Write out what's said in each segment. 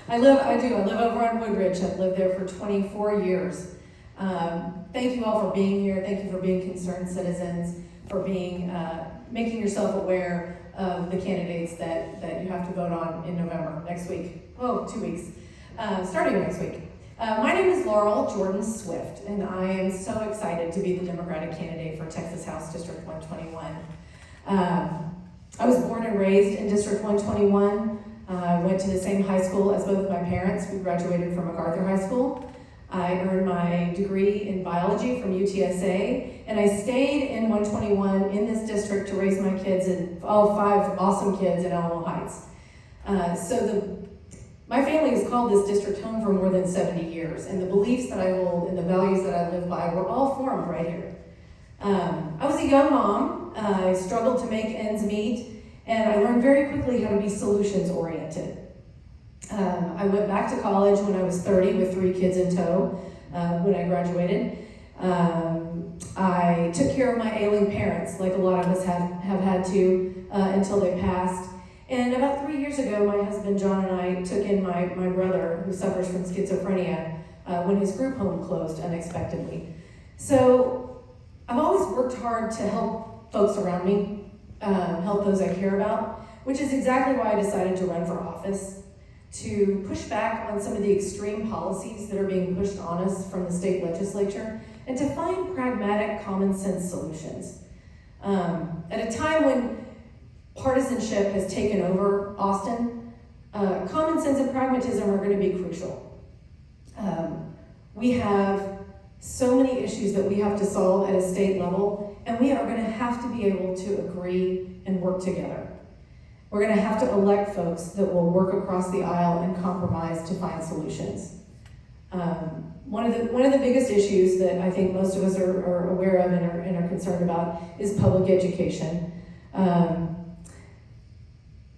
I live over on Woodridge. I've lived there for 24 years. Thank you all for being here. Thank you for being concerned citizens, for being, making yourself aware of the candidates that you have to vote on in November, next week. Oh, 2 weeks, starting next week. My name is Laurel Jordan Swift, and I am so excited to be the Democratic candidate for Texas House District 121. I was born and raised in District 121. I went to the same high school as both of my parents. We graduated from MacArthur High School. I earned my degree in biology from UTSA, and I stayed in 121 in this district to raise my kids, and all 5 awesome kids in Alamo Heights. My family has called this district home for more than 70 years, and the beliefs that I hold and the values that I live by were all formed right here. I was a young mom. I struggled to make ends meet, and I learned very quickly how to be solutions-oriented. I went back to college when I was 30 with 3 kids in tow when I graduated. I took care of my ailing parents, like a lot of us have had to until they passed. And about 3 years ago, my husband John and I took in my brother, who suffers from schizophrenia, when his group home closed unexpectedly. So I've always worked hard to help folks around me, help those I care about, which is exactly why I decided to run for office, to push back on some of the extreme policies that are being pushed on us from the state legislature, and to find pragmatic, common sense solutions. At a time when partisanship has taken over Austin, common sense and pragmatism are going to be crucial. We have so many issues that we have to solve at a state level, and we are going to have to be able to agree and work together. We're going to have to elect folks that will work across the aisle and compromise to find solutions. One of the biggest issues that I think most of us are aware of and are concerned about is public education.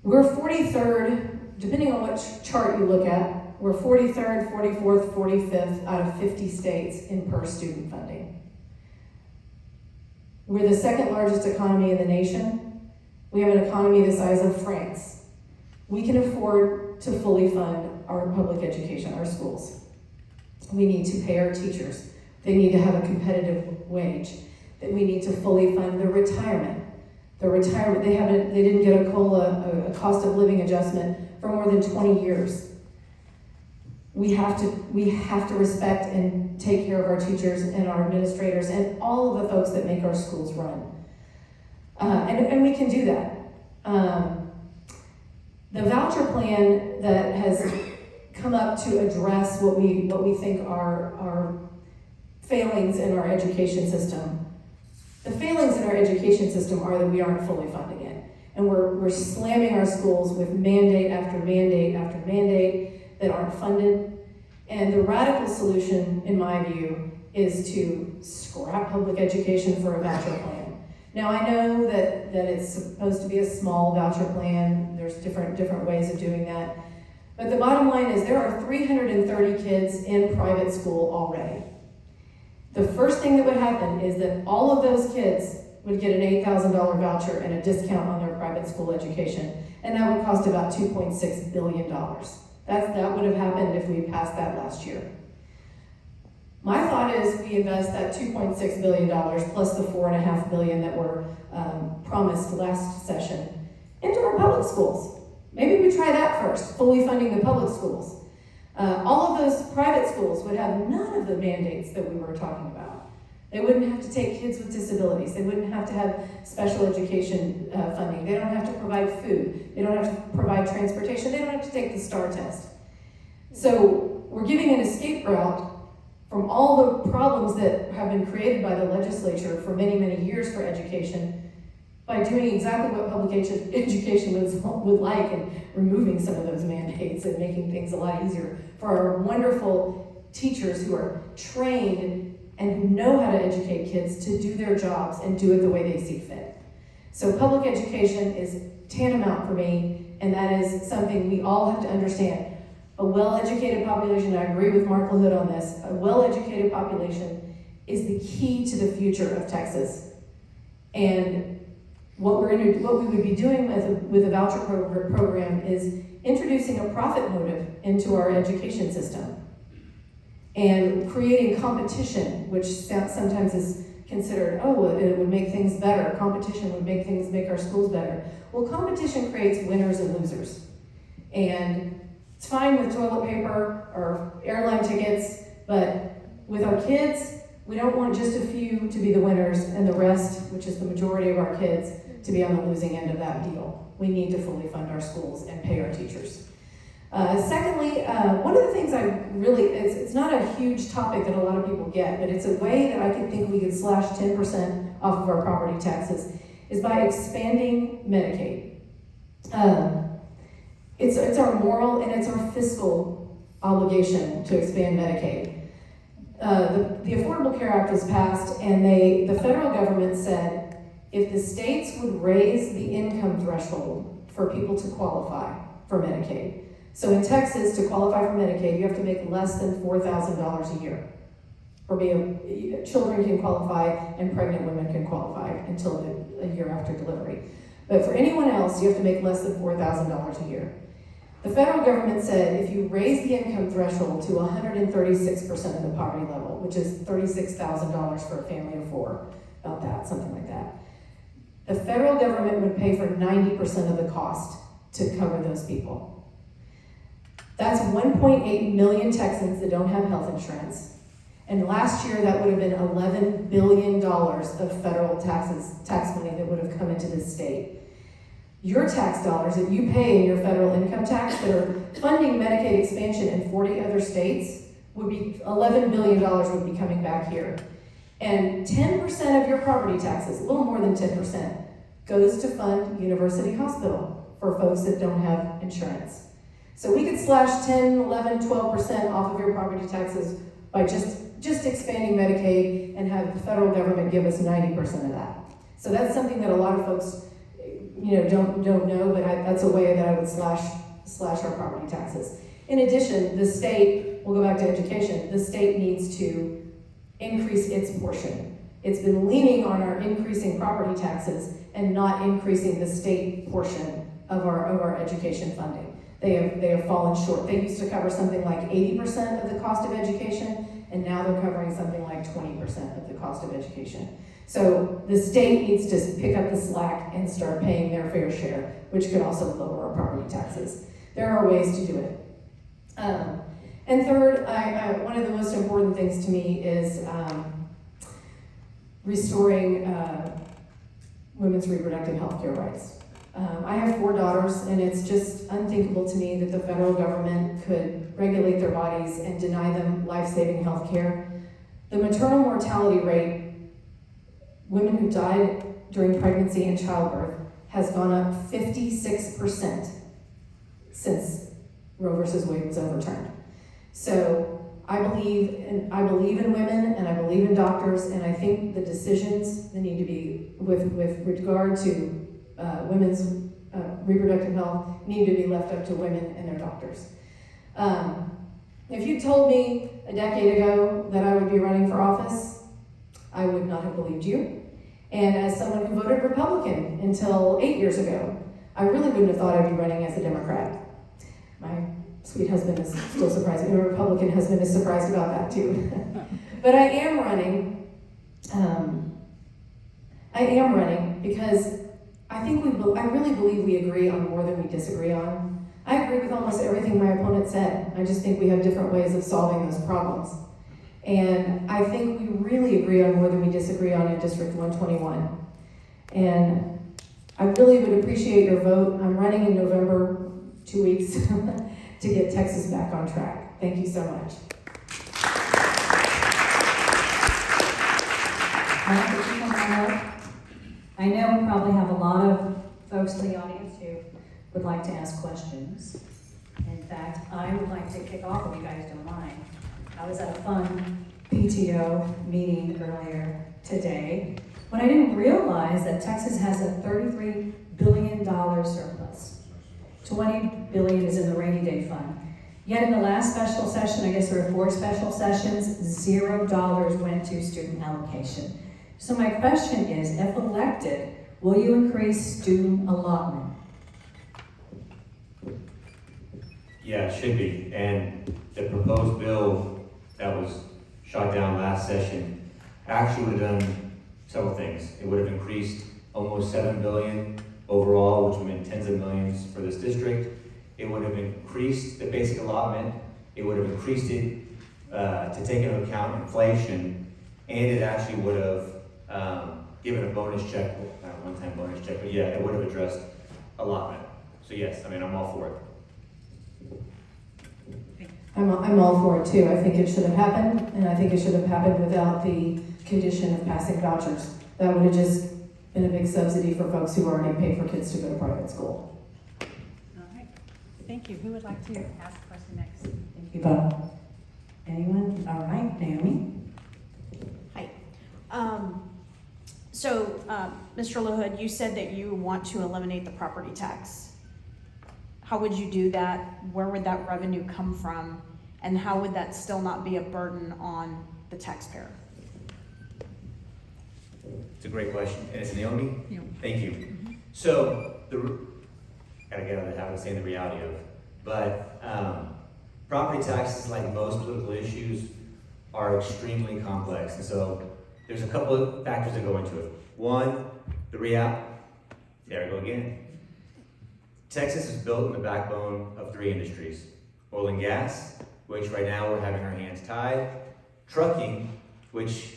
We're 43rd, depending on which chart you look at, we're 43rd, 44th, 45th out of 50 states in per student funding. We're the 2nd largest economy in the nation. We have an economy the size of France. We can afford to fully fund our public education, our schools. We need to pay our teachers. They need to have a competitive wage. That we need to fully fund their retirement. They didn't get a COLA, a cost of living adjustment, for more than 20 years. We have to respect and take care of our teachers and our administrators and all of the folks that make our schools run. And we can do that. The voucher plan that has come up to address what we think are failings in our education system. The failings in our education system are that we aren't fully funding it. And we're slamming our schools with mandate after mandate after mandate that aren't funded. And the radical solution, in my view, is to scrap public education for a voucher plan. Now, I know that it's supposed to be a small voucher plan. There's different ways of doing that. But the bottom line is there are 330 kids in private school already. The first thing that would happen is that all of those kids would get an $8,000 voucher and a discount on their private school education, and that would cost about $2.6 billion. That would have happened if we passed that last year. My thought is we invest that $2.6 billion plus the $4.5 billion that were promised last session into our public schools. Maybe we try that first, fully funding the public schools. All of those private schools would have none of the mandates that we were talking about. They wouldn't have to take kids with disabilities. They wouldn't have to have special education funding. They don't have to provide food. They don't have to provide transportation. They don't have to take the STAR test. So we're giving an escape route from all the problems that have been created by the legislature for many, many years for education by doing exactly what public education would like and removing some of those mandates and making things a lot easier for our wonderful teachers who are trained and who know how to educate kids to do their jobs and do it the way they see fit. So public education is tantamount for me, and that is something we all have to understand. A well-educated population, I agree with Marc LaHood on this, a well-educated population is the key to the future of Texas. And what we would be doing with a voucher program is introducing a profit motive into our education system and creating competition, which sometimes is considered, oh, it would make things better. Competition would make our schools better. Well, competition creates winners and losers. And it's fine with toilet paper or airline tickets, but with our kids, we don't want just a few to be the winners and the rest, which is the majority of our kids, to be on the losing end of that deal. We need to fully fund our schools and pay our teachers. Secondly, one of the things it's not a huge topic that a lot of people get, but it's a way that I think we could slash 10% off of our property taxes, is by expanding Medicaid. It's our moral and it's our fiscal obligation to expand Medicaid. The Affordable Care Act was passed, and the federal government said if the states would raise the income threshold for people to qualify for Medicaid. So in Texas, to qualify for Medicaid, you have to make less than $4,000 a year. Children can qualify and pregnant women can qualify until a year after delivery. But for anyone else, you have to make less than $4,000 a year. The federal government said if you raise the income threshold to 136% of the poverty level, which is $36,000 for a family of four, about that, something like that, the federal government would pay for 90% of the cost to cover those people. That's 1.8 million Texans that don't have health insurance. And last year, that would have been $11 billion of federal tax money that would have come into this state. Your tax dollars that you pay in your federal income tax that are funding Medicaid expansion in 40 other states would be $11 billion would be coming back here. And 10% of your property taxes, a little more than 10%, goes to fund University Hospital for folks that don't have insurance. So we could slash 10, 11, 12% off of your property taxes by just expanding Medicaid and have the federal government give us 90% of that. So that's something that a lot of folks don't know, but that's a way that I would slash our property taxes. In addition, the state, we'll go back to education, the state needs to increase its portion. It's been leaning on our increasing property taxes and not increasing the state portion of our education funding. They have fallen short. They used to cover something like 80% of the cost of education, and now they're covering something like 20% of the cost of education. So the state needs to pick up the slack and start paying their fair share, which could also lower our property taxes. There are ways to do it. And third, one of the most important things to me is restoring women's reproductive health care rights. I have 4 daughters, and it's just unthinkable to me that the federal government could regulate their bodies and deny them life-saving health care. The maternal mortality rate, women who died during pregnancy and childbirth, has gone up 56% since Roe versus Wade was overturned. So I believe in women, and I believe in doctors, and I think the decisions that need to be with regard to women's reproductive health need to be left up to women and their doctors. If you told me a decade ago that I would be running for office, I would not have believed you. And as someone who voted Republican until 8 years ago, I really wouldn't have thought I'd be running as a Democrat. My sweet husband is still surprised. My Republican husband is surprised about that too. But I am running. Because I really believe we agree on more than we disagree on. I agree with almost everything my opponent said. I just think we have different ways of solving those problems. And I think we really agree on more than we disagree on in District 121. And I really would appreciate your vote. I'm running in November, 2 weeks, to get Texas back on track. Thank you so much. I know we probably have a lot of folks in the audience who would like to ask questions. In fact, I would like to kick off if you guys don't mind. I was at a fun PTO meeting earlier today when I didn't realize that Texas has a $33 billion surplus. $20 billion is in the rainy day fund. Yet in the last special session, I guess there were 4 special sessions, $0 went to student allocation. So my question is, if elected, Will you increase student allotment? Yeah, it should be. And the proposed bill that was shot down last session actually would have done several things. It would have increased almost 7 billion overall, which would mean tens of millions for this district. It would have increased the basic allotment. It would have increased it to take into account inflation, and it actually would have given a bonus check, not a one-time bonus check, but yeah, it would have addressed allotment. So yes, I mean, I'm all for it. I'm all for it too. I think it should have happened, and I think it should have happened without the condition of passing vouchers. That would have just been a big subsidy for folks who already pay for kids to go to private school. All right, thank you. Who would like to ask a question next? Thank you, Bob. Anyone? All right, Naomi. Hi. Mr. LaHood, you said that you want to eliminate the property tax. How would you do that? Where would that revenue come from? And how would that still not be a burden on the taxpayer? It's a great question. And it's Naomi? Yeah. Thank you. So, gotta get out of the habit of saying the reality of it. But property taxes, like most political issues, are extremely complex. And so there's a couple of factors that go into it. One, there we go again. Texas is built in the backbone of three industries: oil and gas, which right now we're having our hands tied; trucking, which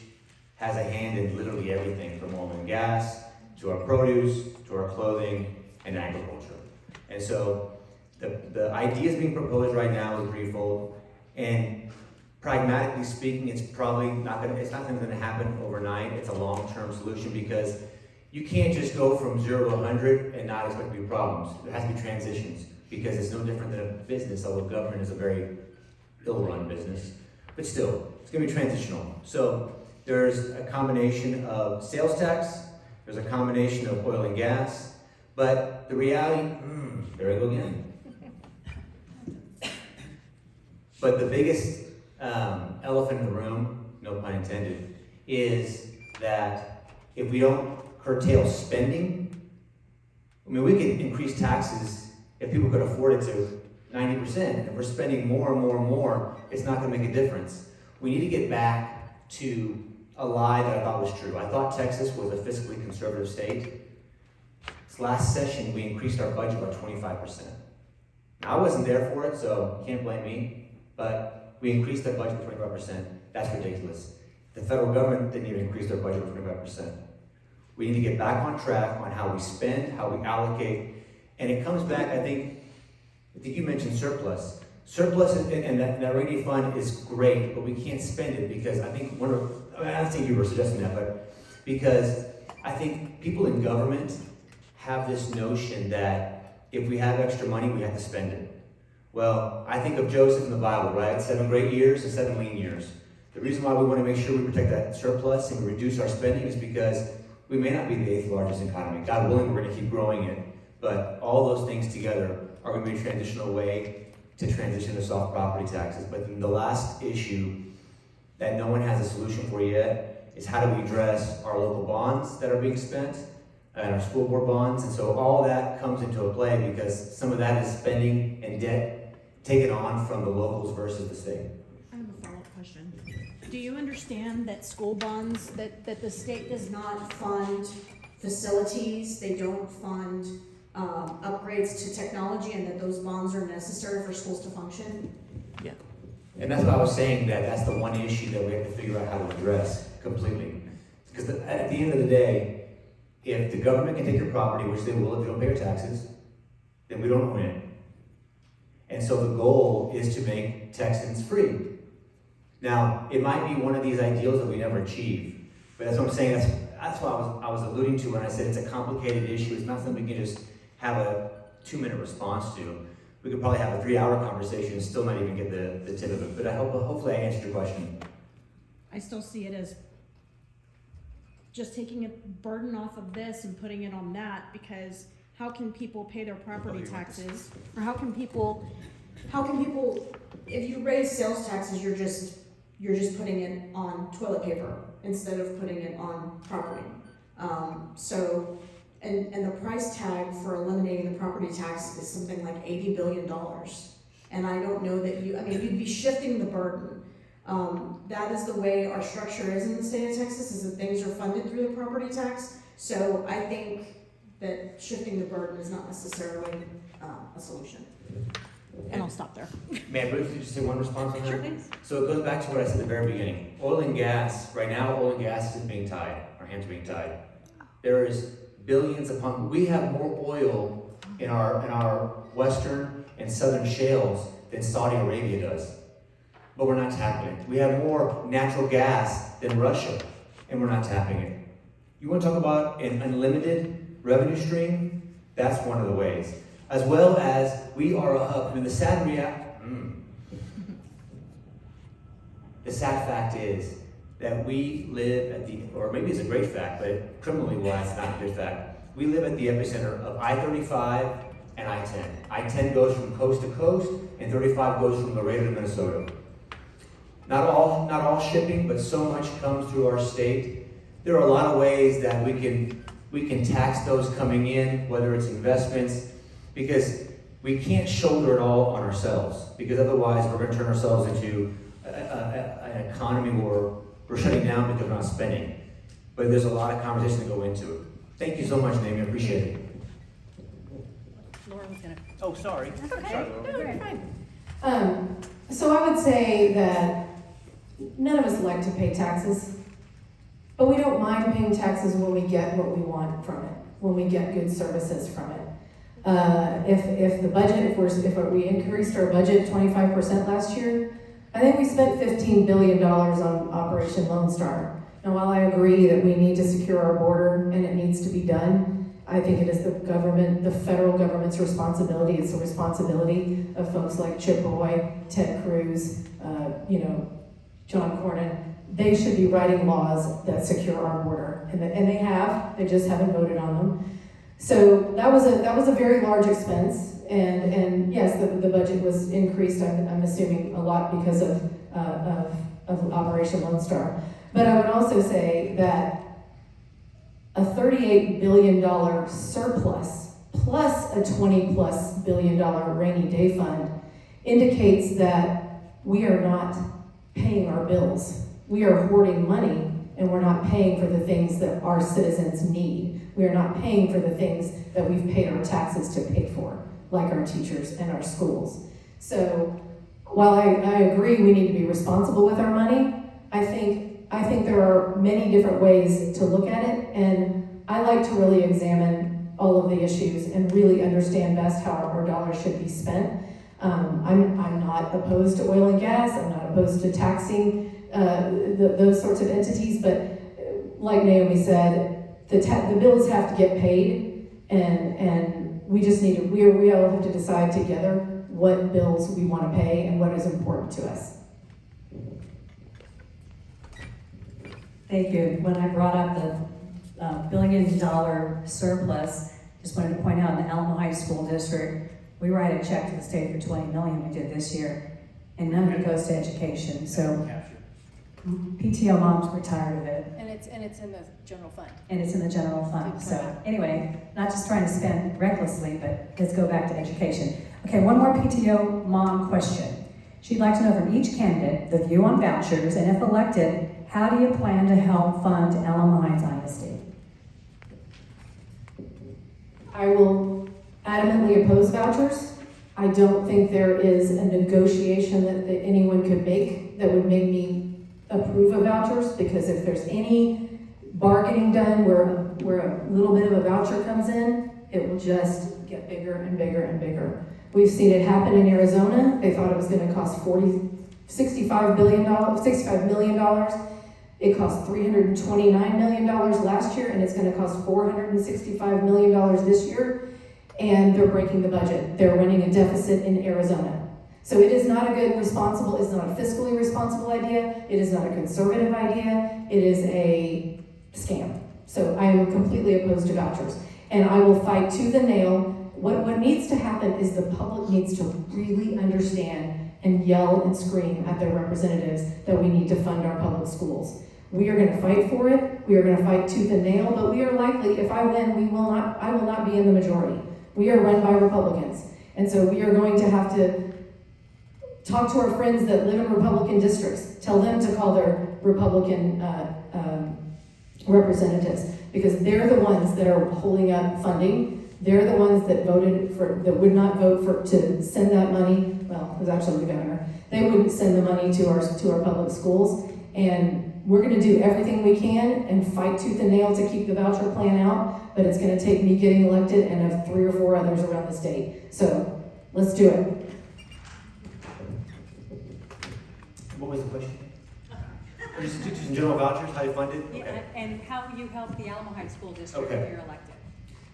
has a hand in literally everything from oil and gas to our produce to our clothing and agriculture. And so the ideas being proposed right now is threefold, and pragmatically speaking, it's not going to happen overnight. It's a long-term solution, because you can't just go from 0 to 100 and not expect to be problems. There has to be transitions, because it's no different than a business, although government is a very ill-run business. But still, it's going to be transitional. So there's a combination of sales tax, there's a combination of oil and gas, but the reality, there I go again. But the biggest elephant in the room, no pun intended, is that if we don't curtail spending, I mean, we could increase taxes if people could afford it to 90%. If we're spending more and more and more, it's not going to make a difference. We need to get back to a lie that I thought was true. I thought Texas was a fiscally conservative state. This last session, we increased our budget by 25%. Now, I wasn't there for it, so you can't blame me, but we increased that budget by 25%. That's ridiculous. The federal government didn't even increase their budget by 25%. We need to get back on track on how we spend, how we allocate, and it comes back, I think you mentioned surplus. Surplus and that rainy fund is great, but we can't spend it because I think I don't think you were suggesting that, but because I think people in government have this notion that if we have extra money, we have to spend it. Well, I think of Joseph in the Bible, right? 7 great years and 7 lean years. The reason why we want to make sure we protect that surplus and we reduce our spending is because we may not be the 8th largest economy. God willing, we're going to keep growing it. But all those things together are going to be a transitional way to transition to soft property taxes. But then the last issue that no one has a solution for yet is how do we address our local bonds that are being spent and our school board bonds. And so all that comes into a play because some of that is spending and debt taken on from the locals versus the state. I have a follow-up question. Do you understand that school bonds, that the state does not fund facilities, they don't fund upgrades to technology, and that those bonds are necessary for schools to function? Yeah. And that's why I was saying that that's the one issue that we have to figure out how to address completely. Because at the end of the day, if the government can take your property, which they will if you don't pay your taxes, then we don't own it. And so the goal is to make Texans free. Now, it might be one of these ideals that we never achieve, but that's what I'm saying. That's what I was alluding to when I said it's a complicated issue. It's not something we can just have a 2-minute response to. We could probably have a 3-hour conversation and still not even get the tip of it. But hopefully I answered your question. I still see it as just taking a burden off of this and putting it on that, because how can people pay their property taxes? Or how can people, if you raise sales taxes, you're just putting it on toilet paper instead of putting it on property. So And the price tag for eliminating the property tax is something like $80 billion. And I don't know that you'd be shifting the burden. That is the way our structure is in the state of Texas, is that things are funded through the property tax. So I think that shifting the burden is not necessarily a solution. And I'll stop there. May I briefly just say one response on that? Sure, please. So it goes back to what I said at the very beginning. Oil and gas, right now, oil and gas isn't being tied. Our hands are being tied. There is billions upon, we have more oil in our western and southern shales than Saudi Arabia does. But we're not tapping it. We have more natural gas than Russia, and we're not tapping it. You want to talk about an unlimited revenue stream? That's one of the ways. As well as we are a hub. I mean, the sad fact is that we live at the, or maybe it's a great fact, but criminally wise, it's not a good fact. We live at the epicenter of I-35 and I-10. I-10 goes from coast to coast, and 35 goes from Laurel to Minnesota. Not all shipping, but so much comes through our state. There are a lot of ways that we can tax those coming in, whether it's investments, because we can't shoulder it all on ourselves, because otherwise we're going to turn ourselves into an economy where we're shutting down because we're not spending. But there's a lot of conversation to go into it. Thank you so much, Naomi. I appreciate it. Laurel was gonna. Oh, sorry. That's okay. Sorry, Laurel. No, you're fine. So I would say that none of us like to pay taxes, but we don't mind paying taxes when we get what we want from it, when we get good services from it. If the budget, if we increased our budget 25% last year, I think we spent $15 billion on Operation Lone Star. Now, while I agree that we need to secure our border and it needs to be done, I think it is the federal government's responsibility. It's the responsibility of folks like Chip Roy, Ted Cruz, John Cornyn. They should be writing laws that secure our border, and they just haven't voted on them. So that was a very large expense, and yes, the budget was increased. I'm assuming a lot because of Operation Lone Star. But I would also say that a $38 billion surplus plus a $20+ billion rainy day fund indicates that we are not paying our bills. We are hoarding money, and we're not paying for the things that our citizens need. We are not paying for the things that we've paid our taxes to pay for, like our teachers and our schools. So while I agree we need to be responsible with our money, I think there are many different ways to look at it, and I like to really examine all of the issues and really understand best how our dollars should be spent. I'm not opposed to oil and gas. I'm not opposed to taxing those sorts of entities, but like Naomi said, the bills have to get paid, and we just need to, we all have to decide together what bills we want to pay and what is important to us. Thank you. When I brought up the $1 billion surplus, just wanted to point out in the Alamo Heights School District, we write a check to the state for $20 million we did this year, and none of it goes to education. So PTO moms were tired of it. And it's in the general fund. And it's in the general fund. So anyway, not just trying to spend recklessly, but let's go back to education. Okay, one more PTO mom question. She'd like to know from each candidate the view on vouchers, and if elected, how do you plan to help fund Alamo Heights ISD? I will adamantly oppose vouchers. I don't think there is a negotiation that anyone could make that would make me approve of vouchers, because if there's any bargaining done where a little bit of a voucher comes in, it will just get bigger and bigger and bigger. We've seen it happen in Arizona. They thought it was going to cost $65 million. It cost $329 million last year, and it's going to cost $465 million this year. And they're breaking the budget. They're running a deficit in Arizona. So it is not a good it's not a fiscally responsible idea. It is not a conservative idea. It is a scam. So I am completely opposed to vouchers. And I will fight tooth and nail. What needs to happen is the public needs to really understand and yell and scream at their representatives that we need to fund our public schools. We are gonna fight for it, we are gonna fight tooth and nail, but we are likely, if I win, I will not be in the majority. We are run by Republicans. And so we are going to have to talk to our friends that live in Republican districts, tell them to call their Republican representatives, because they're the ones that are holding up funding. They're the ones that that would not vote to send that money. Well, it was actually the governor. They wouldn't send the money to our public schools. And we're gonna do everything we can and fight tooth and nail to keep the voucher plan out, but it's gonna take me getting elected and of 3 or 4 others around the state. So, let's do it. What was the question? Just in general vouchers, how you fund it? Yeah, Okay. and how you help the Alamo Heights School District Okay. if you're elected.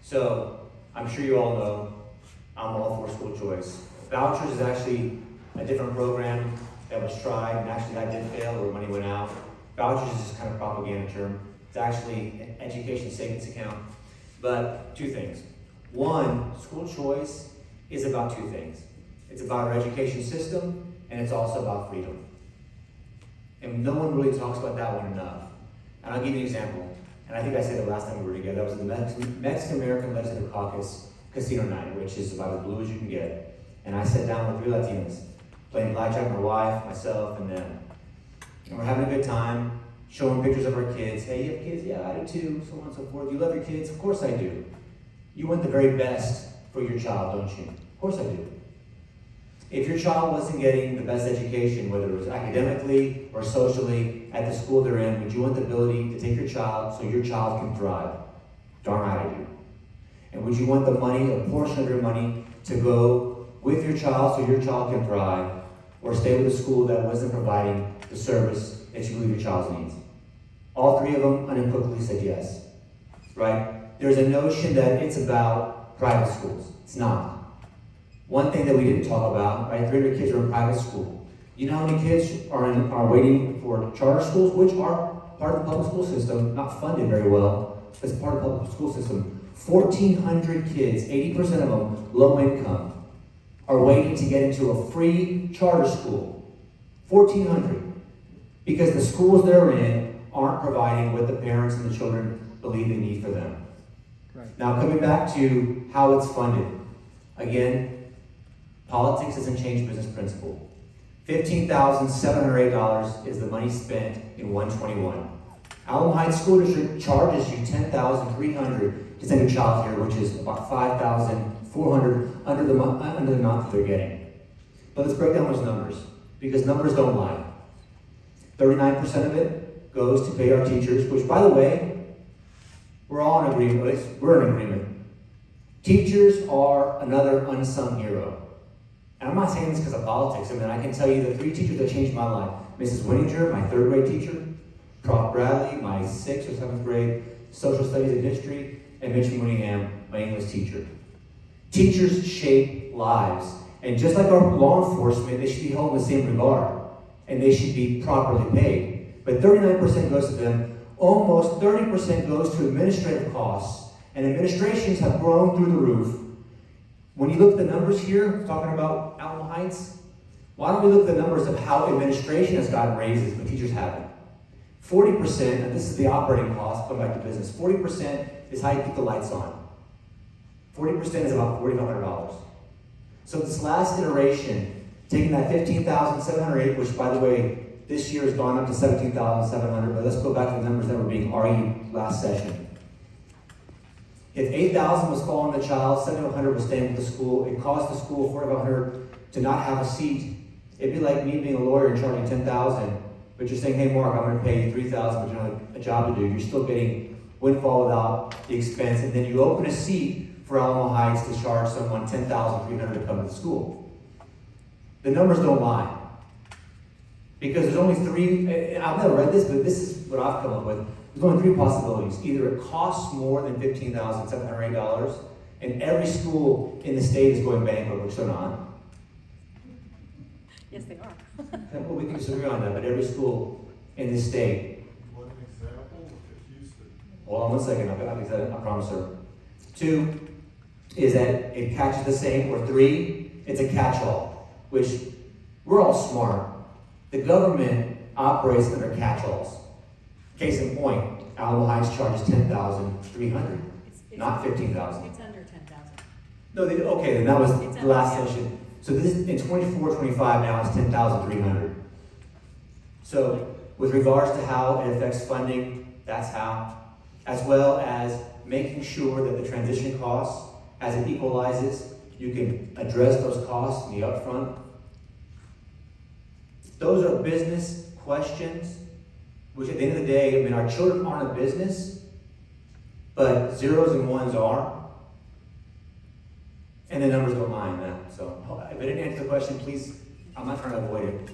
So, I'm sure you all know, I'm all for school choice. Vouchers is actually a different program that was tried, and actually that did fail, where money went out. Vouchers is just kind of propaganda term. It's actually an education savings account. But 2 things. One, school choice is about 2 things. It's about our education system, and it's also about freedom. And no one really talks about that one enough. And I'll give you an example. And I think I said it last time we were together. That was the Mexican American Legislative Caucus Casino Night, which is about as blue as you can get. And I sat down with 3 Latinas, playing blackjack, my wife, myself, and them. And we're having a good time, showing pictures of our kids. Hey, you have kids? Yeah, I do too, so on and so forth. You love your kids? Of course I do. You want the very best for your child, don't you? Of course I do. If your child wasn't getting the best education, whether it was academically or socially, at the school they're in, would you want the ability to take your child so your child can thrive? Darn right I do. And would you want the money, a portion of your money, to go with your child so your child can thrive, or stay with a school that wasn't providing the service that you believe your child needs? All 3 of them unequivocally said yes, right? There's a notion that it's about private schools. It's not. One thing that we didn't talk about, right? 300 kids are in private school. You know how many kids are waiting for charter schools, which are part of the public school system, not funded very well, but it's part of the public school system. 1,400 kids, 80% of them low income, are waiting to get into a free charter school. 1,400. Because the schools they're in aren't providing what the parents and the children believe they need for them. Right. Now, coming back to how it's funded. Again, politics doesn't change business principle. $15,708 is the money spent in 121. Alamo Heights School District charges you $10,300 to send your child here, which is about $5,400 under the amount that they're getting. But let's break down those numbers, because numbers don't lie. 39% of it goes to pay our teachers, which, by the way, we're all in agreement. At least we're in agreement. Teachers are another unsung hero. And I'm not saying this because of politics. I mean, I can tell you the 3 teachers that changed my life. Mrs. Winninger, my 3rd grade teacher, Prof. Bradley, my 6th or 7th grade social studies and history, and Mitch Mooneyham, my English teacher. Teachers shape lives. And just like our law enforcement, they should be held in the same regard. And they should be properly paid. But 39% goes to them. Almost 30% goes to administrative costs. And administrations have grown through the roof. When you look at the numbers here, talking about Alamo Heights, why don't we look at the numbers of how administration has gotten raises, but teachers haven't? 40%, and this is the operating cost, come back to business, 40% is how you keep the lights on. 40% is about $4,500. So this last iteration, taking that $15,708, which by the way, this year has gone up to $17,700, but let's go back to the numbers that were being argued last session. If $8,000 was falling on the child, $7,100 was staying with the school. It cost the school $4,500 to not have a seat. It'd be like me being a lawyer and charging $10,000, but you're saying, hey, Marc, I'm going to pay you $3,000, but you don't have a job to do. You're still getting windfall without the expense, and then you open a seat for Alamo Heights to charge someone $10,300 to come to the school. The numbers don't lie. Because there's only 3, I've never read this, but this is what I've come up with. There's only 3 possibilities. Either it costs more than $15,708, and every school in the state is going bankrupt, which they're not. Yes, they are. Well, we can disagree on that, but every school in this state. One example is Houston. Hold on one second, I promise her. 2 is that it catches the same, or 3, it's a catch-all, which we're all smart. The government operates under catch-alls. Case in point, Alamo Heights charges $10,300, not $15,000. It's under 10,000. No, okay, then that was It's the last under, yeah. session. So this, in 24, 25 now, it's 10,300. So with regards to how it affects funding, that's how, as well as making sure that the transition costs, as it equalizes, you can address those costs in the upfront. Those are business questions, which at the end of the day, I mean, our children aren't a business, but zeros and ones are. And the numbers don't lie in that. So if I didn't answer the question, please, I'm not trying to avoid it.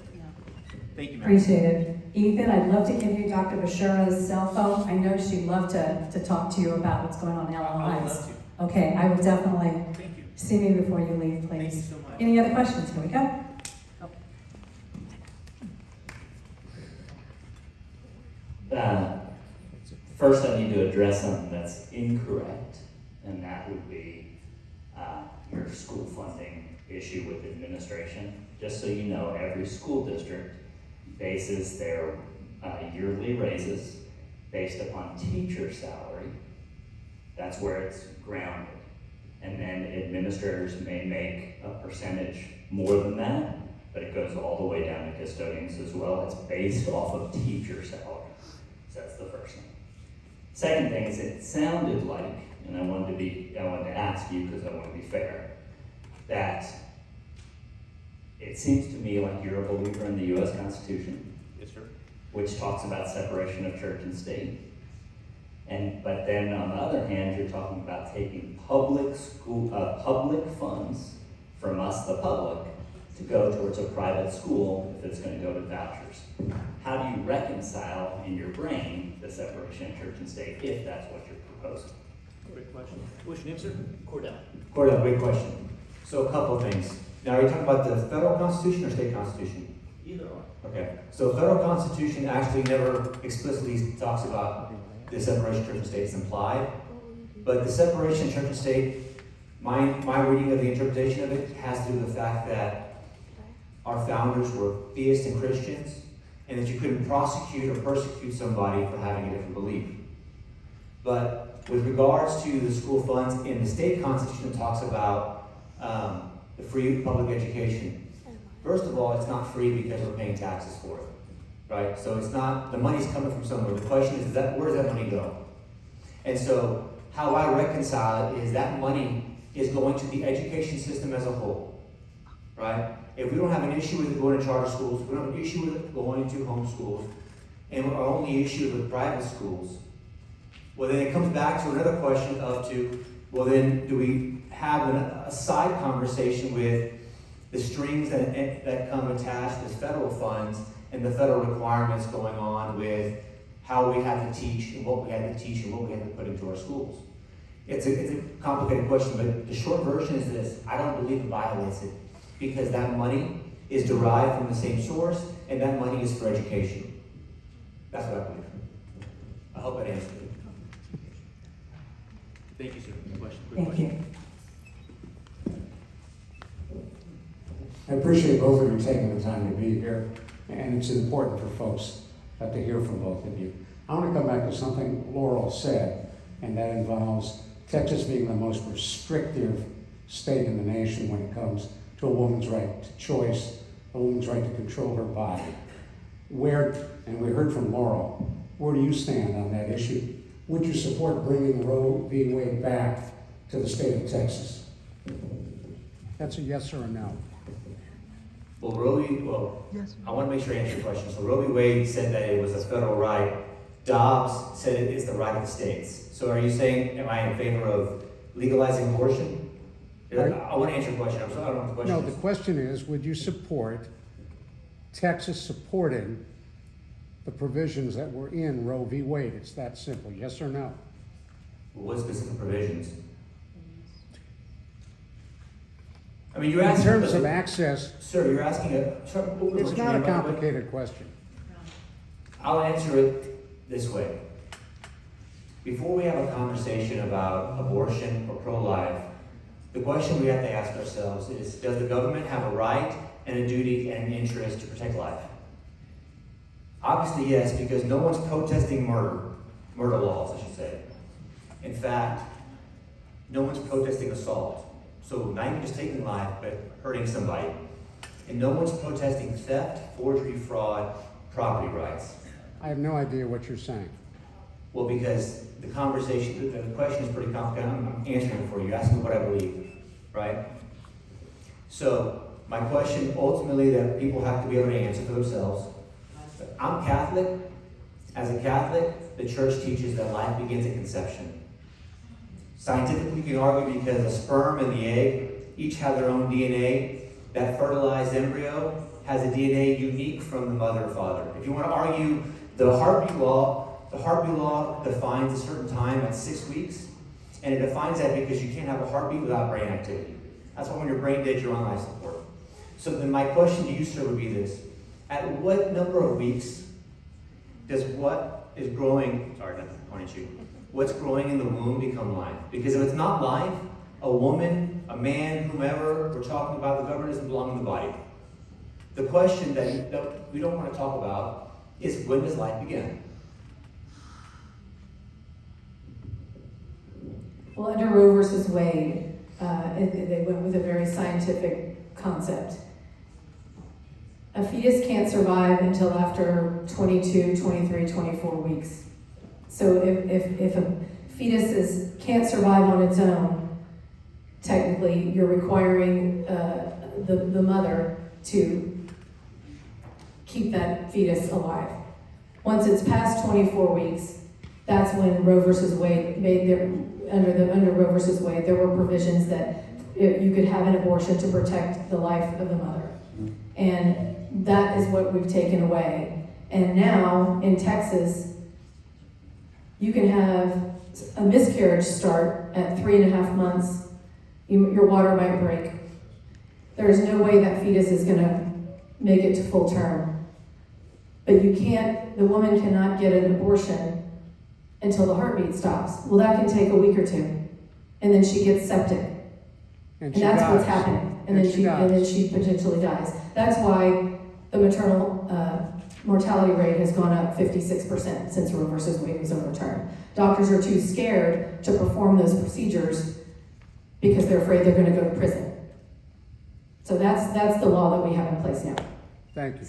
Thank you, ma'am. Appreciate it. Ethan, I'd love to give you Dr. Bashira's cell phone. I know she'd love to talk to you about what's going on in Alamo I would Heights. love to. Okay, I will definitely Thank you. see me before you leave, please. Thank you so much. Any other questions? Here we go. First, I need to address something that's incorrect, and that would be your school funding issue with administration. Just so you know, every school district bases their yearly raises based upon teacher salary. That's where it's grounded. And then administrators may make a percentage more than that, but it goes all the way down to custodians as well. It's based off of teacher salary. So that's the first thing. Second thing is, it sounded like, and I wanted to ask you because I want to be fair, that it seems to me like you're a believer in the U.S. Constitution. Yes, sir. Which talks about separation of church and state. But then on the other hand, you're talking about taking public funds from us, the public, to go towards a private school if it's going to go to vouchers. How do you reconcile in your brain the separation of church and state if that's what you're proposing? Great question. What's your name, sir? Cordell. Cordell, great question. So a couple of things. Now, are you talking about the federal constitution or state constitution? Either or. Okay. So federal constitution actually never explicitly talks about the separation of church and state. It's implied. But the separation of church and state, my reading of the interpretation of it has to do with the fact that our founders were theists and Christians, and that you couldn't prosecute or persecute somebody for having a different belief. But with regards to the school funds, in the state constitution, it talks about the free public education. First of all, it's not free because we're paying taxes for it, right? So it's not, the money's coming from somewhere. The question is that where does that money go? And so how I reconcile it is that money is going to the education system as a whole, right? If we don't have an issue with it going to charter schools, if we don't have an issue with it going to homeschools, and our only issue is with private schools, well, then it comes back to another question well, then do we have a side conversation with the strings that come attached as federal funds and the federal requirements going on with how we have to teach and what we have to teach and what we have to put into our schools? It's a complicated question, but the short version is this: I don't believe it violates it, because that money is derived from the same source, and that money is for education. That's what I believe. I hope that answered it. Thank you, sir. Thank you. I appreciate both of you taking the time to be here, and it's important for folks to hear from both of you. I want to come back to something Laurel said, and that involves Texas being the most restrictive state in the nation when it comes to a woman's right to choice, a woman's right to control her body. And we heard from Laurel, where do you stand on that issue? Would you support bringing Roe v. Wade back to the state of Texas? That's a yes or a no. Well, I want to make sure I answer your question. So Roe v. Wade said that it was a federal right. Dobbs said it is the right of the states. So are you saying, am I in favor of legalizing abortion? I want to answer your question. I'm sorry, I don't know what the question No, is. the question is, would you support Texas supporting the provisions that were in Roe v. Wade? It's that simple, yes or no? What specific provisions? I mean, you're In asking. terms of access, Sir, you're asking it's not a complicated question. I'll answer it this way. Before we have a conversation about abortion or pro-life, the question we have to ask ourselves is, does the government have a right and a duty and an interest to protect life? Obviously, yes, because no one's protesting murder laws, I should say. In fact, no one's protesting assault. So not even just taking life, but hurting somebody. And no one's protesting theft, forgery, fraud, property rights. I have no idea what you're saying. Well, because the conversation, the question is pretty complicated. I'm answering it for you. Ask me what I believe, right? So my question ultimately that people have to be able to answer for themselves. I'm Catholic. As a Catholic, the church teaches that life begins at conception. Scientifically, you can argue because the sperm and the egg each have their own DNA. That fertilized embryo has a DNA unique from the mother or father. If you want to argue the heartbeat law defines a certain time at 6 weeks, and it defines that because you can't have a heartbeat without brain activity. That's why when you're brain dead, you're on life support. So then my question to you, sir, would be this. At what number of weeks does what is growing, sorry, not to point at you, what's growing in the womb become life? Because if it's not life, a woman, a man, whomever we're talking about, the government doesn't belong in the body. The question that we don't want to talk about is, when does life begin? Well, under Roe versus Wade, they went with a very scientific concept. A fetus can't survive until after 22, 23, 24 weeks. So if a fetus can't survive on its own, technically you're requiring the mother to keep that fetus alive. Once it's past 24 weeks, that's when Roe versus Wade under Roe versus Wade, there were provisions that you could have an abortion to protect the life of the mother. And that is what we've taken away. And now, in Texas, you can have a miscarriage start at 3.5 months. Your water might break. There's no way that fetus is going to make it to full term. But the woman cannot get an abortion until the heartbeat stops. Well, that can take a week or two. And then she gets septic. And that's what's happening. And then she potentially dies. That's why the maternal mortality rate has gone up 56% since Roe versus Wade was overturned. Doctors are too scared to perform those procedures because they're afraid they're going to go to prison. So that's the law that we have in place now. Thank you.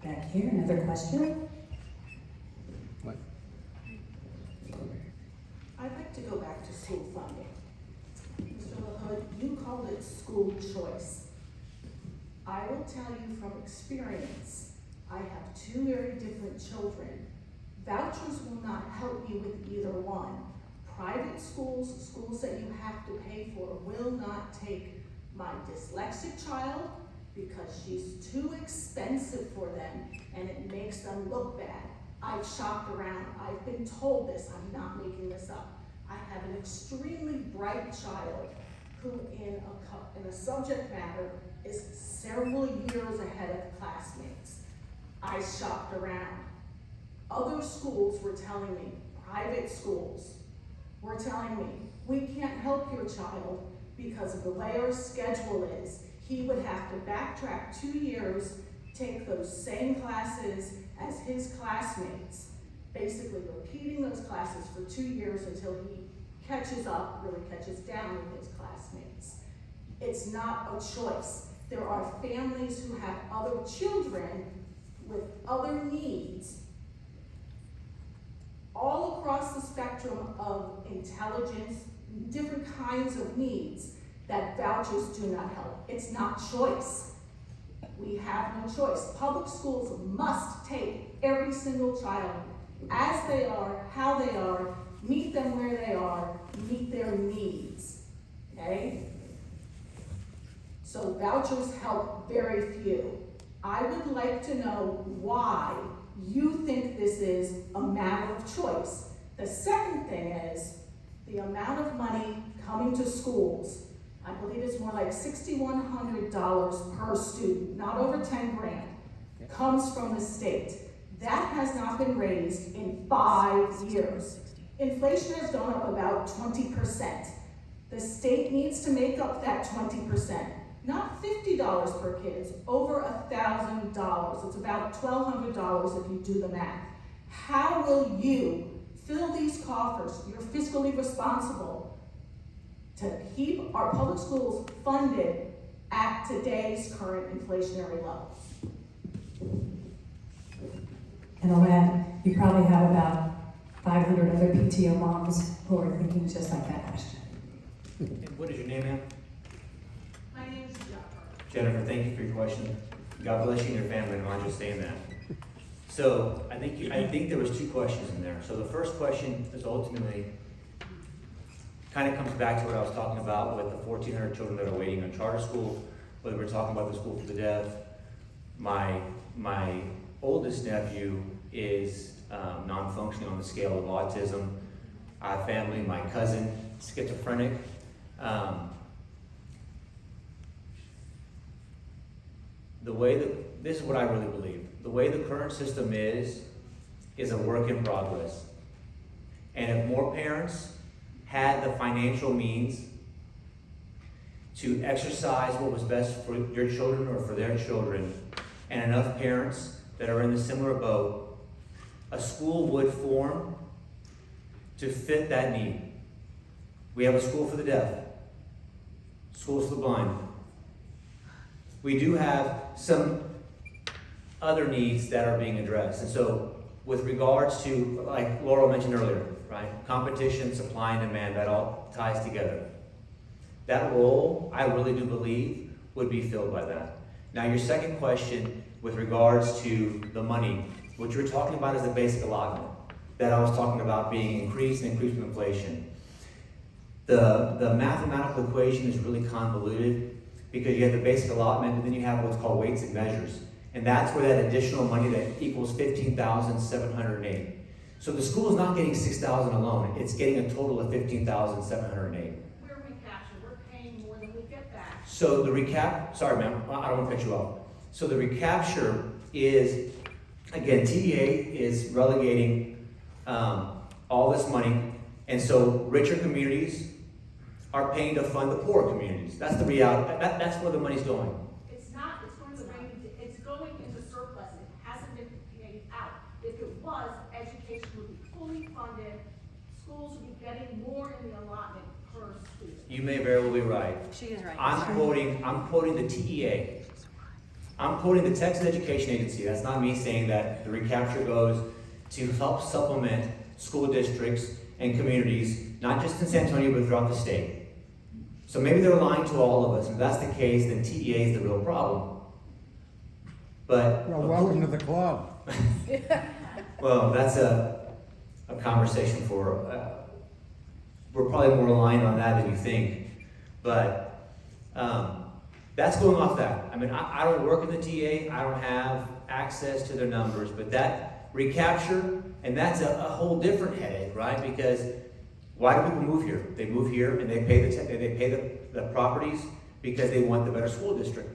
Back here, another question? What? I'd like to go back to school funding. Mr. LaHood, you called it school choice. I will tell you from experience, I have 2 very different children. Vouchers will not help you with either one. Private schools, schools that you have to pay for, will not take my dyslexic child because she's too expensive for them and it makes them look bad. I've shopped around, I've been told this, I'm not making this up. I have an extremely bright child who in a subject matter is several years ahead of classmates. I shopped around. Other schools were telling me, private schools were telling me, we can't help your child because of the way our schedule is. He would have to backtrack 2 years, take those same classes as his classmates, basically repeating those classes for 2 years until he catches up, really catches down with his classmates. It's not a choice. There are families who have other children with other needs all across the spectrum of intelligence, different kinds of needs that vouchers do not help. It's not choice. We have no choice. Public schools must take every single child as they are, how they are, meet them where they are, meet their needs, okay? So vouchers help very few. I would like to know why you think this is a matter of choice. The second thing is the amount of money coming to schools. I believe it's more like $6,100 per student, not over 10 grand, comes from the state. That has not been raised in 5 years. Inflation has gone up about 20%. The state needs to make up that 20%, not $50 $40 per kid, it's over $1,000. It's about $1,200 if you do the math. How will you fill these coffers? You're fiscally responsible to keep our public schools funded at today's current inflationary levels. And I'll add, you probably have about 500 other PTO moms who are thinking just like that question. And what is your name, ma'am? My name is Jennifer. Jennifer, thank you for your question. God bless you and your family, and I'm just saying that. So I think there was two questions in there. So the first question is ultimately kind of comes back to what I was talking about with the 1,400 children that are waiting on charter school, whether we're talking about the school for the deaf. My oldest nephew is non-functioning on the scale of autism. I have family, my cousin, schizophrenic. This is what I really believe. The way the current system is a work in progress. And if more parents had the financial means to exercise what was best for your children or for their children, and enough parents that are in the similar boat, a school would form to fit that need. We have a school for the deaf, schools for the blind. We do have some other needs that are being addressed. And so with regards to, like Laurel mentioned earlier, right? Competition, supply and demand, that all ties together. That role, I really do believe, would be filled by that. Now your second question with regards to the money, what you're talking about is the basic allotment that I was talking about being increased with inflation. The mathematical equation is really convoluted because you have the basic allotment and then you have what's called weights and measures. And that's where that additional money that equals $15,708. So the school is not getting $6,000 alone, it's getting a total of $15,708. We're recapture, we're paying more than we get back. So the recap, sorry ma'am, I don't want to cut you off. So the recapture is, again, TEA is relegating all this money, and so richer communities are paying to fund the poor communities. That's the reality. That's where the money's going. It's not, it's going into surplus, it hasn't been paid out. If it was, education would be fully funded, schools would be getting more in the allotment per student. You may very well be right. She is right. I'm quoting the TEA. I'm quoting the Texas Education Agency. That's not me saying that the recapture goes to help supplement school districts and communities, not just in San Antonio, but throughout the state. So maybe they're lying to all of us. If that's the case, then TEA is the real problem. But Well, welcome to the club. well, that's a conversation for. We're probably more aligned on that than you think, but that's going off that. I mean, I don't work in the TA. I don't have access to their numbers, but that recapture, and that's a whole different headache, right? Because why do people move here? They move here and they pay the properties because they want the better school district.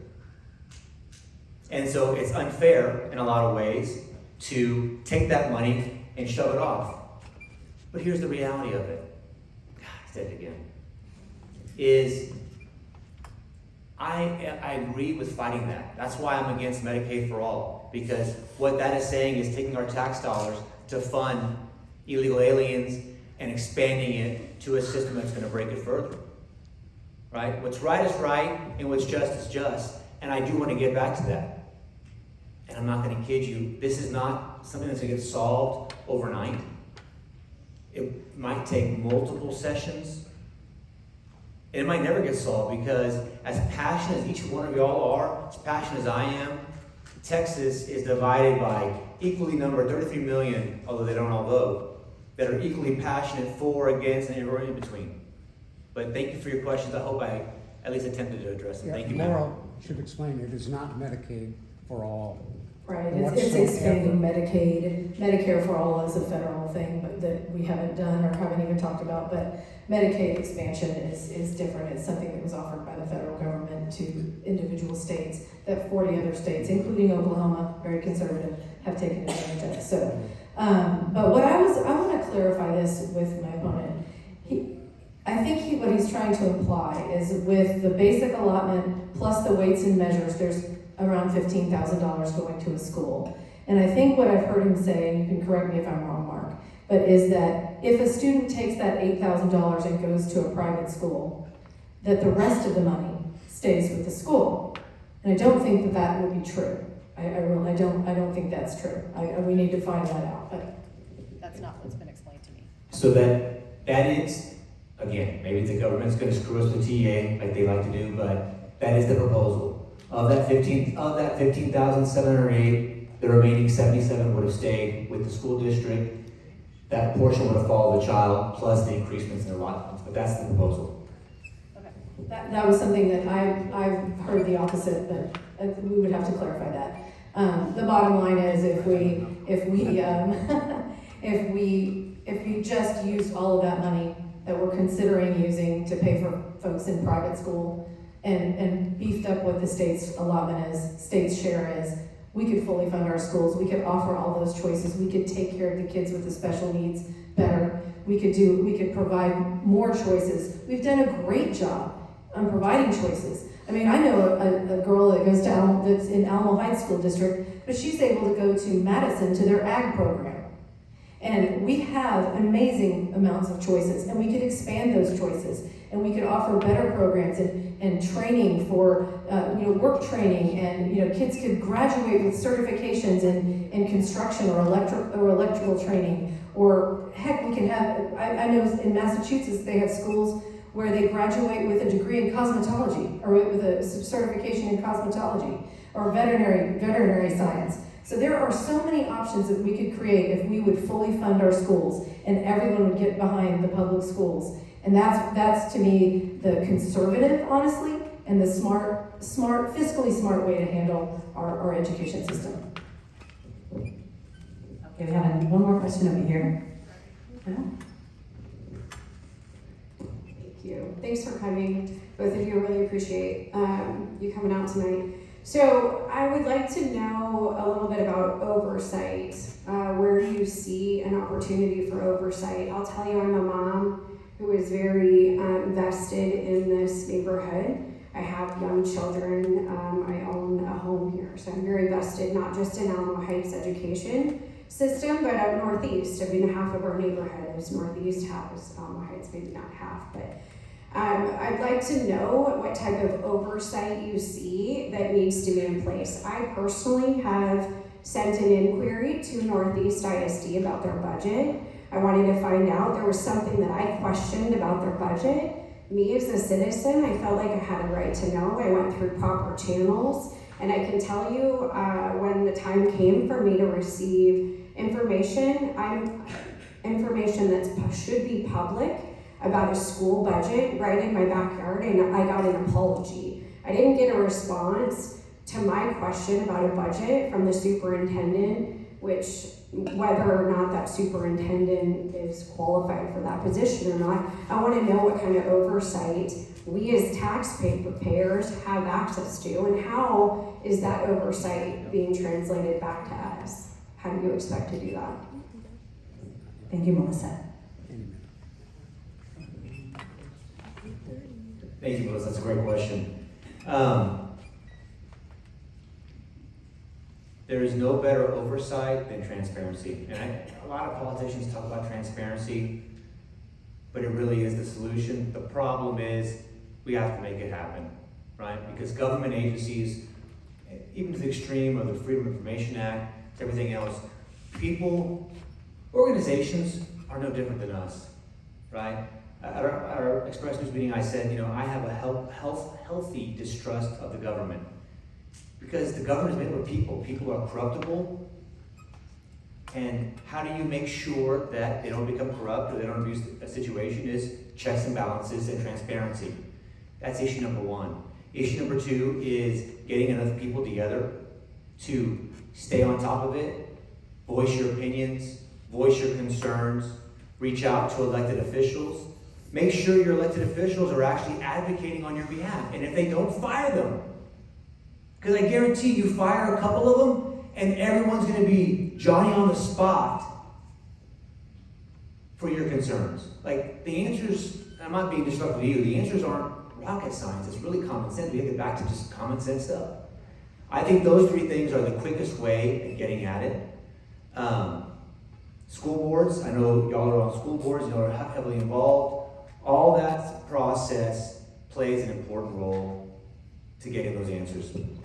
And so it's unfair in a lot of ways to take that money and shove it off. But here's the reality of it. God, I said it again. Is I agree with fighting that. That's why I'm against Medicaid for all. Because what that is saying is taking our tax dollars to fund illegal aliens and expanding it to a system that's going to break it further. Right? What's right is right, and what's just is just. And I do want to get back to that. And I'm not going to kid you, this is not something that's going to get solved overnight. It might take multiple sessions. And it might never get solved because as passionate as each one of y'all are, as passionate as I am, Texas is divided by equally numbered 33 million, although they don't all vote, that are equally passionate for, against, and everywhere in between. But thank you for your questions. I hope I at least attempted to address them. Thank you, ma'am. Laurel should explain, it is not Medicaid for all. Right, it's expanding Medicaid. Medicare for all is a federal thing, but that we haven't done or haven't even talked about, but Medicaid expansion is different. It's something that was offered by the federal government to individual states that 40 other states, including Oklahoma, very conservative, have taken advantage of. So, but what I want to clarify this with my opponent. I think what he's trying to imply is with the basic allotment plus the weights and measures, there's around $15,000 going to a school. And I think what I've heard him say, and you can correct me if I'm wrong, Mark, but is that if a student takes that $8,000 and goes to a private school, that the rest of the money stays with the school. And I don't think that that would be true. I really don't think that's true. We need to find that out, but. That's not what's been explained to me. So that is, again, maybe the government's gonna screw us with TA like they like to do, but that is the proposal. Of that 15,708, the remaining 77 would have stayed with the school district. That portion would have followed the child plus the increasements in allotments, but that's the proposal. That was something that I've heard the opposite, but we would have to clarify that. The bottom line is if we just used all of that money that we're considering using to pay for folks in private school and beefed up what the state's allotment is, state's share is, we could fully fund our schools. We could offer all those choices. We could take care of the kids with the special needs better. We could provide more choices. We've done a great job on providing choices. I mean, I know a girl that goes to that's in Alamo Heights School District, but she's able to go to Madison to their ag program. And we have amazing amounts of choices, and we could expand those choices, and we could offer better programs and training for, work training, and, kids could graduate with certifications in construction or electrical training, or heck, we can have, I know in Massachusetts, they have schools where they graduate with a degree in cosmetology, or with a certification in cosmetology, or veterinary science. So there are so many options that we could create if we would fully fund our schools and everyone would get behind the public schools. And that's to me the conservative, honestly, and the smart, fiscally smart way to handle our education system. Okay, we have one more question over here. Yeah? Thank you. Thanks for coming. Both of you, really appreciate you coming out tonight. So I would like to know a little bit about oversight. Where do you see an opportunity for oversight? I'll tell you, I'm a mom who is very vested in this neighborhood. I have young children. I own a home here, so I'm very vested, not just in Alamo Heights education system, but up Northeast. I mean, half of our neighborhood is Northeast, half is Alamo Heights, maybe not half, but I'd like to know what type of oversight you see that needs to be in place. I personally have sent an inquiry to Northeast ISD about their budget. I wanted to find out, there was something that I questioned about their budget. Me as a citizen, I felt like I had a right to know. I went through proper channels, and I can tell you when the time came for me to receive information that should be public about a school budget right in my backyard, and I got an apology. I didn't get a response to my question about a budget from the superintendent, which whether or not that superintendent is qualified for that position or not. I want to know what kind of oversight we as taxpayers have access to, and how is that oversight being translated back to us? How do you expect to do that? Thank you, Melissa. Thank you, Melissa. That's a great question. There is no better oversight than transparency. And a lot of politicians talk about transparency, but it really is the solution. The problem is we have to make it happen, right? Because government agencies, even to the extreme of the Freedom of Information Act, everything else, organizations are no different than us, right? At our Express News meeting, I said, I have a healthy distrust of the government. Because the government is made up of people. People are corruptible. And how do you make sure that they don't become corrupt or they don't abuse a situation is checks and balances and transparency. That's issue number one. Issue number two is getting enough people together to stay on top of it, voice your opinions, voice your concerns, reach out to elected officials. Make sure your elected officials are actually advocating on your behalf. And if they don't, fire them. Because I guarantee you fire a couple of them and everyone's going to be Johnny on the spot for your concerns. Like the answers, I'm not being disruptive to you, the answers aren't rocket science, it's really common sense. We get back to just common sense stuff. I think those three things are the quickest way of getting at it. School boards, I know y'all are on school boards, y'all are heavily involved. All that process plays an important role to getting those answers. I just think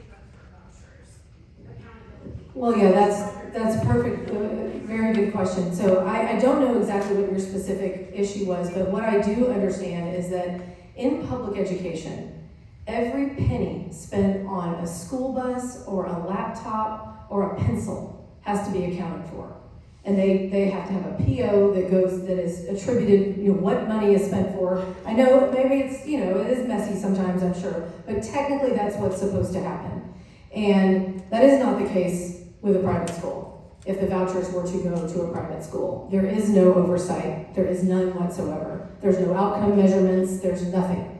that's for vouchers, accountability. Well, yeah, that's perfect, very good question. So I don't know exactly what your specific issue was, but what I do understand is that in public education, every penny spent on a school bus or a laptop or a pencil has to be accounted for. And they have to have a PO that is attributed, what money is spent for. I know maybe it's, it is messy sometimes, I'm sure, but technically that's what's supposed to happen. And that is not the case with a private school. If the vouchers were to go to a private school, there is no oversight. There is none whatsoever. There's no outcome measurements. There's nothing.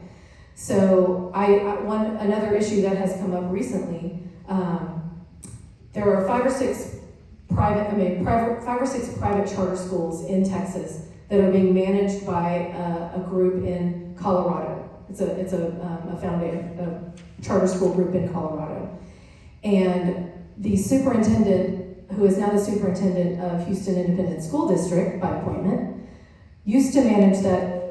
So another issue that has come up recently, there are 5 or 6 private charter schools in Texas that are being managed by a group in Colorado. It's a charter school group in Colorado. And the superintendent, who is now the superintendent of Houston Independent School District by appointment,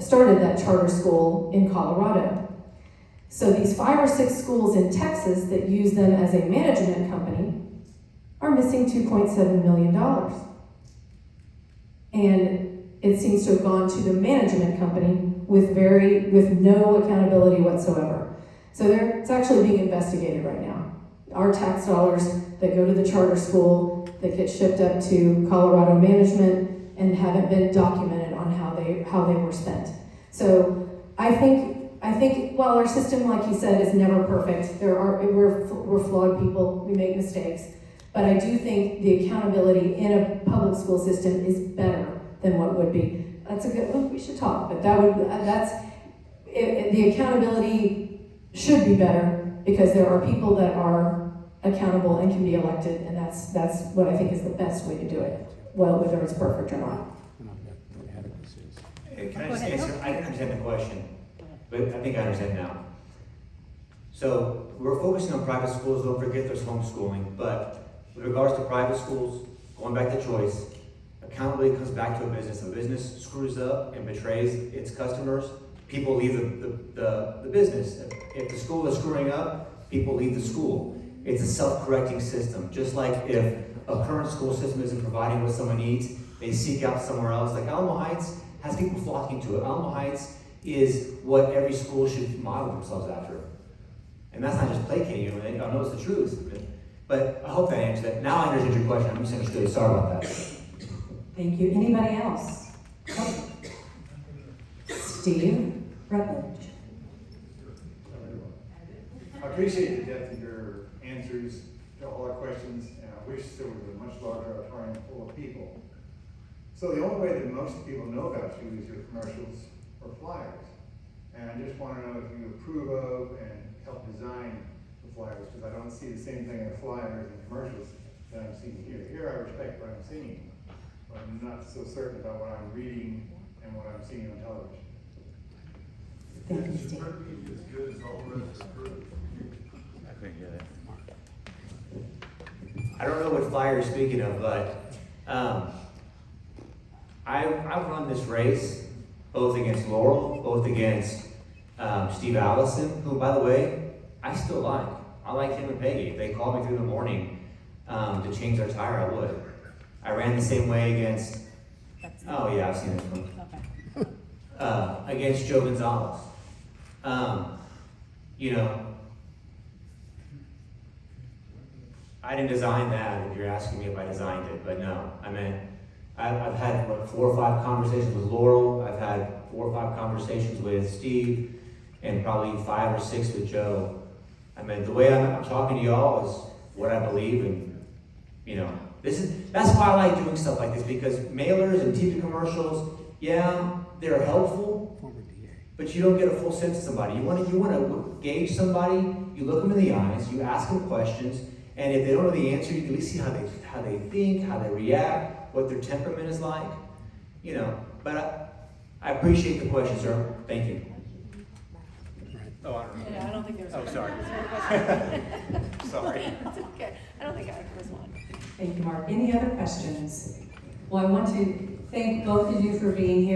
started that charter school in Colorado. So these 5 or 6 schools in Texas that use them as a management company are missing $2.7 million. And it seems to have gone to the management company with no accountability whatsoever. So it's actually being investigated right now. Our tax dollars that go to the charter school that get shipped up to Colorado management and haven't been documented on how they were spent. So I think while our system, like you said, is never perfect, we're flawed people, we make mistakes. But I do think the accountability in a public school system is better than what would be. That's a good one. We should talk, but the accountability should be better because there are people that are accountable and can be elected, and that's what I think is the best way to do it. Well, whether it's perfect or not. Can I just answer? I understand the question, but I think I understand now. So we're focusing on private schools. Don't forget there's homeschooling, but with regards to private schools, going back to choice, accountability comes back to a business. If a business screws up and betrays its customers, people leave the business. If the school is screwing up, people leave the school. It's a self-correcting system. Just like if a current school system isn't providing what someone needs, they seek out somewhere else. Like Alamo Heights has people flocking to it. Alamo Heights is what every school should model themselves after. And that's not just placating you, I know it's the truth. But I hope that answered that. Now I understood your question. I misunderstood. Sorry about that. Thank you. Anybody else? Oh. Steve Rutledge. I appreciate the depth of your answers to all our questions, and I wish there was a much larger auditorium full of people. So the only way that most people know about you is your commercials or flyers. And I just want to know if you approve of and help design the flyers, because I don't see the same thing in the flyers and commercials that I'm seeing here. Here I respect what I'm seeing, but I'm not so certain about what I'm reading and what I'm seeing on television. Thank you, Steve. As good as all the rest approved. I couldn't hear that. I don't know what flyer you're speaking of, but I've run this race both against Laurel, both against Steve Allison, who, by the way, I still like. I like him and Peggy. If they called me through the morning to change their tire, I would. I ran the same way against, oh yeah, I've seen this one. Okay. Against Joe Gonzalez. I didn't design that, if you're asking me if I designed it, but no. I mean, I've had, 4 or 5 conversations with Laurel, I've had 4 or 5 conversations with Steve, and probably 5 or 6 with Joe. I mean, the way I'm talking to y'all is what I believe, and, that's why I like doing stuff like this, because mailers and TV commercials, yeah, they're helpful, but you don't get a full sense of somebody. You want to gauge somebody, you look them in the eyes, you ask them questions, and if they don't know the answer, you can at least see how they think, how they react, what their temperament is like, But I appreciate the question, sir. Thank you. Oh, I don't know. Yeah, I don't think there was. Oh, sorry. Was there a question? Sorry. It's okay. I don't think there was one. Thank you, Mark. Any other questions? Well, I want to thank both of you for being here.